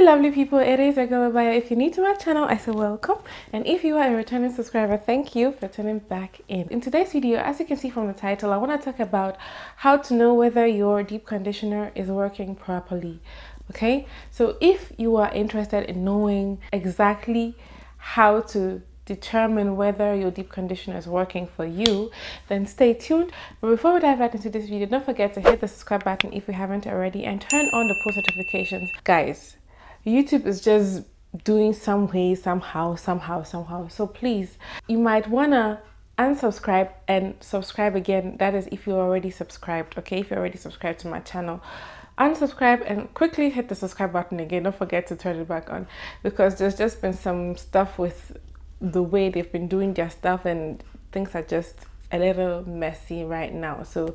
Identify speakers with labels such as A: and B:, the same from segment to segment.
A: lovely people, it is your girl Obaa. If you're new to my channel, I say welcome, and if you are a returning subscriber, thank you for turning back in. In today's video, as you can see from the title, I want to talk about how to know whether your deep conditioner is working properly. Okay, so if you are interested in knowing exactly how to determine whether your deep conditioner is working for you, then stay tuned. But before we dive right into this video, don't forget to hit the subscribe button if you haven't already and turn on the post notifications. Guys, YouTube is just doing some way, somehow. So please, you might wanna unsubscribe and subscribe again. That is if you're already subscribed. Okay, if you're already subscribed to my channel, unsubscribe and quickly hit the subscribe button again. Don't forget to turn it back on, because there's just been some stuff with the way they've been doing their stuff and things are just a little messy right now. So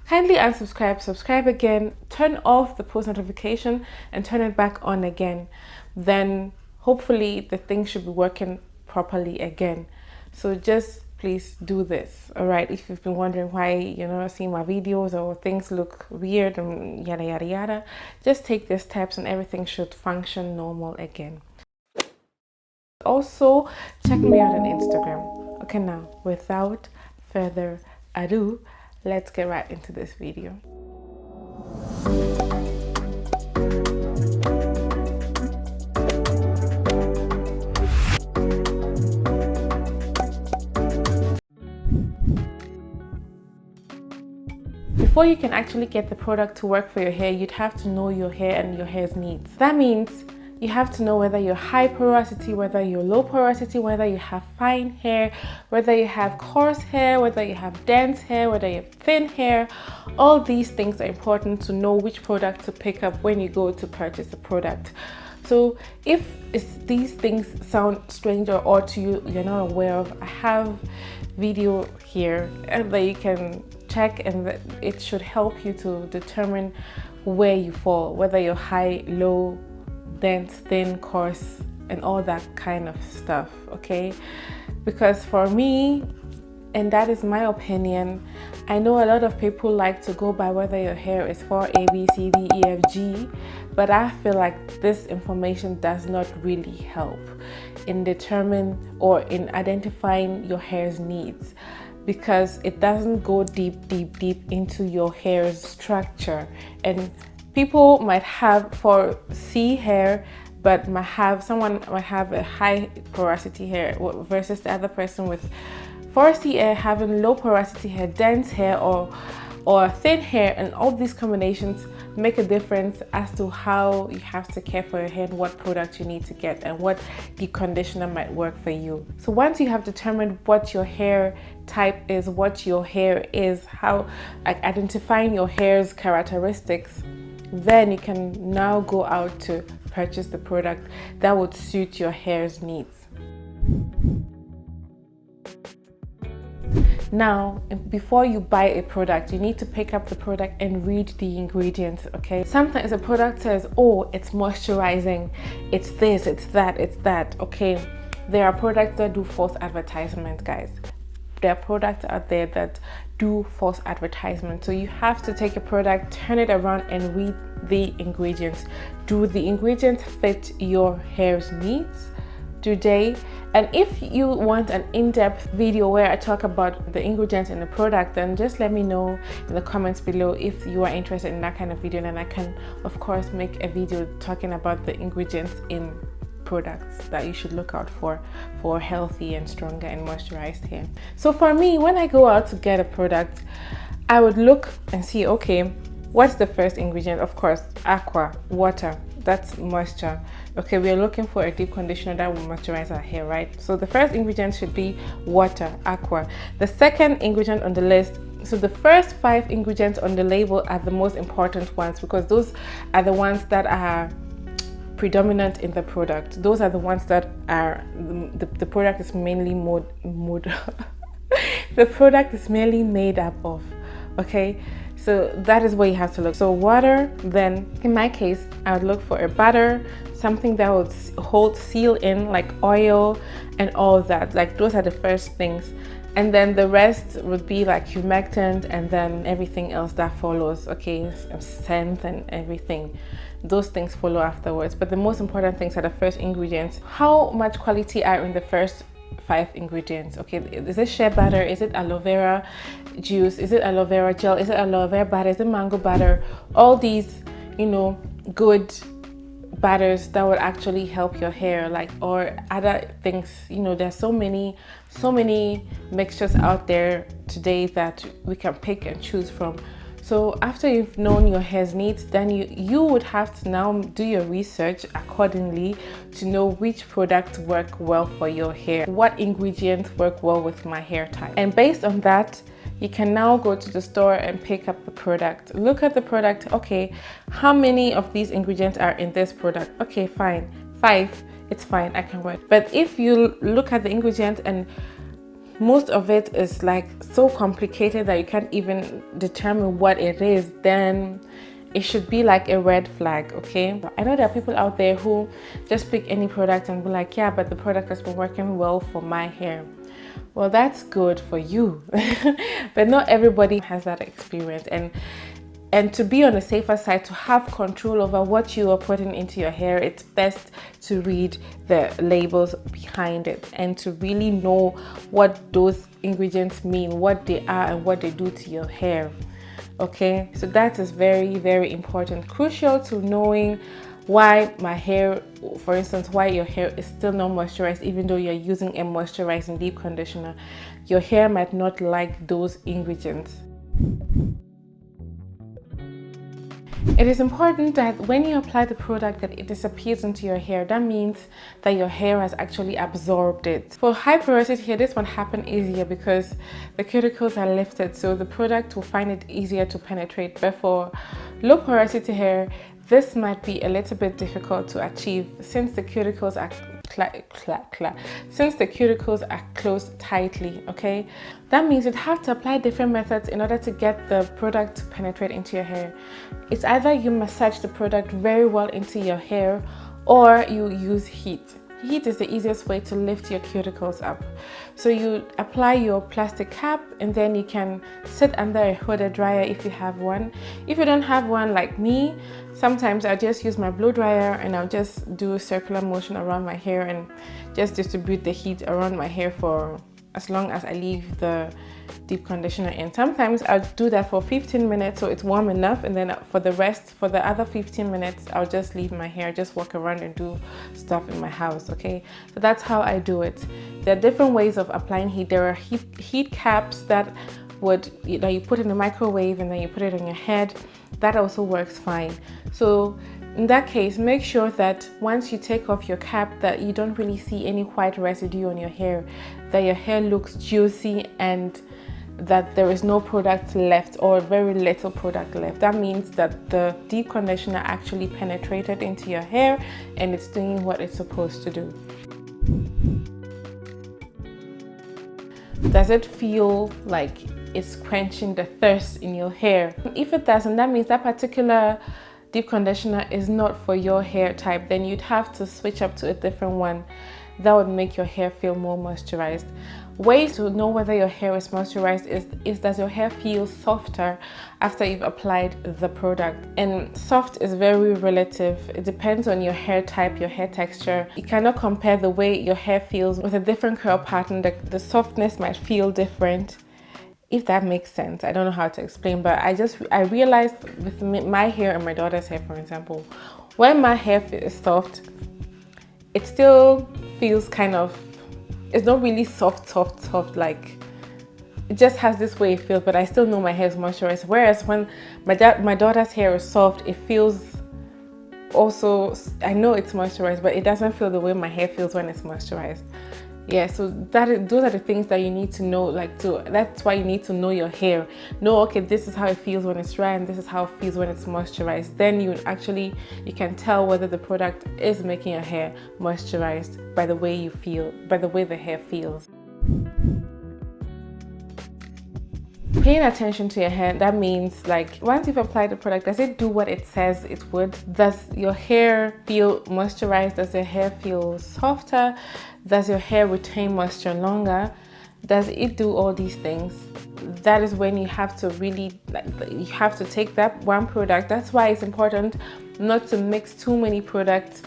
A: kindly unsubscribe, subscribe again, turn off the post notification and turn it back on again. Then hopefully the thing should be working properly again. So just please do this. All right, if you've been wondering why you're not seeing my videos or things look weird and yada yada yada, just take these steps and everything should function normal again. Also, check me out on Instagram. Okay, now without further ado, let's get right into this video. Before you can actually get the product to work for your hair, you'd have to know your hair and your hair's needs. That means you have to know whether you're high porosity, whether you're low porosity, whether you have fine hair, whether you have coarse hair, whether you have dense hair, whether you have thin hair. All these things are important to know which product to pick up when you go to purchase a product. So if these things sound strange or odd to you, you're not aware of, I have video here that you can check, and that it should help you to determine where you fall, whether you're high, low, dense, thin, coarse, and all that kind of stuff. Okay, because for me, and that is my opinion, I know a lot of people like to go by whether your hair is for A, B, C, D, E, F, G, but I feel like this information does not really help in determining or in identifying your hair's needs, because it doesn't go deep into your hair's structure. And people might have for C hair, but someone might have a high porosity hair versus the other person with 4C hair having low porosity hair, dense hair, or thin hair. And all these combinations make a difference as to how you have to care for your hair and what product you need to get and what deep conditioner might work for you. So once you have determined what your hair type is, what your hair is, how identifying your hair's characteristics, then you can now go out to purchase the product that would suit your hair's needs. Now, before you buy a product, you need to pick up the product and read the ingredients. Okay, sometimes a product says, oh, it's moisturizing, it's this, it's that. Okay, there are products that do false advertisement, guys. There are products out there that do false advertisement. So you have to take a product, turn it around and read the ingredients. Do the ingredients fit your hair's needs? Do they? And if you want an in-depth video where I talk about the ingredients in the product, then just let me know in the comments below if you are interested in that kind of video, and I can of course make a video talking about the ingredients in products that you should look out for healthy and stronger and moisturized hair. So for me, when I go out to get a product, I would look and see, okay, what's the first ingredient? Of course, aqua, water, that's moisture. Okay, we are looking for a deep conditioner that will moisturize our hair, right? So the first ingredient should be water, aqua. The second ingredient on the list, so the first 5 ingredients on the label are the most important ones, because those are the ones that are predominant in the product. Those are the ones that are the product is mainly the product is mainly made up of. Okay, so that is where you have to look. So water, then in my case I would look for a butter, something that would seal in, like oil and all that. Like those are the first things, and then the rest would be like humectant and then everything else that follows. Okay, scent and everything. those things follow afterwards. But the most important things are the first ingredients. How much quality are in the first 5 ingredients? Okay, is it shea butter? Is it aloe vera juice? Is it aloe vera gel? Is it aloe vera butter? Is it mango butter? All these, you know, good butters that would actually help your hair, like, or other things. You know, there's so many mixtures out there today that we can pick and choose from. So after you've known your hair's needs, then you would have to now do your research accordingly to know which products work well for your hair, what ingredients work well with my hair type. And based on that, you can now go to the store and pick up the product. Look at the product. Okay, how many of these ingredients are in this product? Okay, fine. 5, it's fine, I can work. But if you look at the ingredients and most of it is like so complicated that you can't even determine what it is, then it should be like a red flag. Okay, I know there are people out there who just pick any product and be like, yeah, but the product has been working well for my hair. Well, that's good for you. But not everybody has that experience, and to be on the safer side, to have control over what you are putting into your hair, it's best to read the labels behind it and to really know what those ingredients mean, what they are and what they do to your hair. Okay, so that is very, very important, crucial to knowing why my hair, for instance, why your hair is still not moisturized even though you're using a moisturizing deep conditioner. Your hair might not like those ingredients. It is important that when you apply the product that it disappears into your hair. That means that your hair has actually absorbed it. For high porosity hair, this one happen easier because the cuticles are lifted, so the product will find it easier to penetrate. But for low porosity hair, this might be a little bit difficult to achieve since the cuticles are closed tightly. Okay, that means you'd have to apply different methods in order to get the product to penetrate into your hair. It's either you massage the product very well into your hair or you use heat. Heat is the easiest way to lift your cuticles up. So you apply your plastic cap and then you can sit under a hooded dryer if you have one. If you don't have one, like me, sometimes I'll just use my blow dryer and I'll just do a circular motion around my hair and just distribute the heat around my hair for as long as I leave the deep conditioner in. Sometimes I'll do that for 15 minutes so it's warm enough, and then for the other 15 minutes I'll just leave my hair, just walk around and do stuff in my house. Okay, so that's how I do it. There are different ways of applying heat. There are heat caps that you put in the microwave and then you put it on your head. That also works fine. So in that case, make sure that once you take off your cap that you don't really see any white residue on your hair, that your hair looks juicy and that there is no product left or very little product left. That means that the deep conditioner actually penetrated into your hair and it's doing what it's supposed to do. Does it feel like it's quenching the thirst in your hair? If it doesn't, that means that particular deep conditioner is not for your hair type. Then you'd have to switch up to a different one that would make your hair feel more moisturized. Ways to know whether your hair is moisturized is does your hair feel softer after you've applied the product? And soft is very relative. It depends on your hair type, your hair texture. You cannot compare the way your hair feels with a different curl pattern. The softness might feel different, if that makes sense. I don't know how to explain, but I realized with my hair and my daughter's hair, for example, when my hair is soft, it still feels kind of, it's not really soft, like it just has this way it feels, but I still know my hair is moisturized. Whereas when my daughter's hair is soft, it feels also, I know it's moisturized, but it doesn't feel the way my hair feels when it's moisturized. Yeah, so those are the things that you need to know. That's why you need to know your hair. Know, okay, this is how it feels when it's dry and this is how it feels when it's moisturized. Then you can tell whether the product is making your hair moisturized by the way you feel, by the way the hair feels. Paying attention to your hair, that means like once you've applied the product, does it do what it says it would? Does your hair feel moisturized? Does your hair feel softer? Does your hair retain moisture longer? Does it do all these things? That is when you have to really, you have to take that one product. That's why it's important not to mix too many products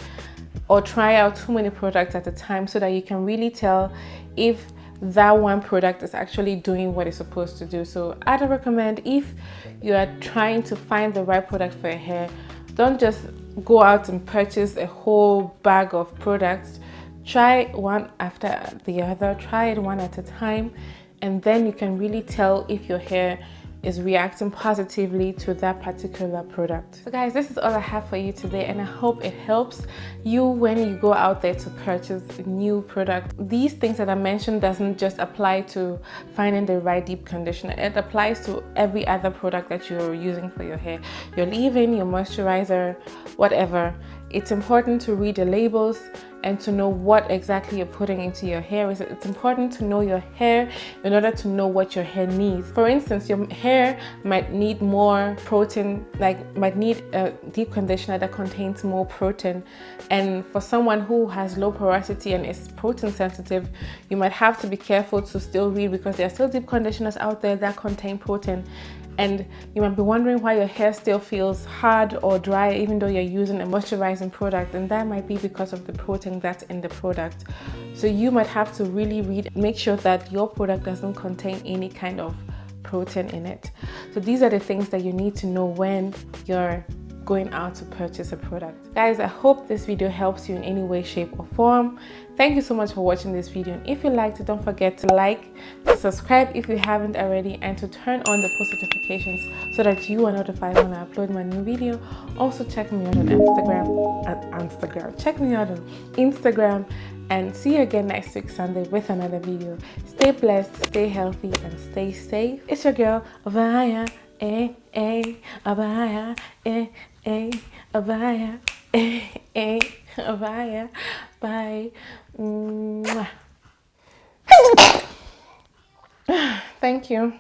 A: or try out too many products at a time, so that you can really tell if that one product is actually doing what it's supposed to do. So I'd recommend, if you are trying to find the right product for your hair, don't just go out and purchase a whole bag of products. Try one after the other, try it one at a time, and then you can really tell if your hair is reacting positively to that particular product. So guys, this is all I have for you today, and I hope it helps you when you go out there to purchase a new product. These things that I mentioned doesn't just apply to finding the right deep conditioner. It applies to every other product that you're using for your hair, your leave-in, your moisturizer, whatever. It's important to read the labels and to know what exactly you're putting into your hair. It's important to know your hair in order to know what your hair needs. For instance, your hair might need more protein, might need a deep conditioner that contains more protein. And for someone who has low porosity and is protein sensitive, you might have to be careful to still read, because there are still deep conditioners out there that contain protein. And you might be wondering why your hair still feels hard or dry even though you're using a moisturizing product, and that might be because of the protein that's in the product. So you might have to really read, make sure that your product doesn't contain any kind of protein in it. So these are the things that you need to know when you're going out to purchase a product. Guys, I hope this video helps you in any way, shape or form. Thank you so much for watching this video, and if you liked it, don't forget to like, to subscribe if you haven't already, and to turn on the post notifications so that you are notified when I upload my new video. Also check me out on check me out on Instagram, and see you again next week Sunday with another video. Stay blessed, stay healthy, and stay safe. It's your girl Obaa Yaa, Obaa Yaa, Obaa Yaa, Obaa Yaa. Bye. Mwah. Thank you.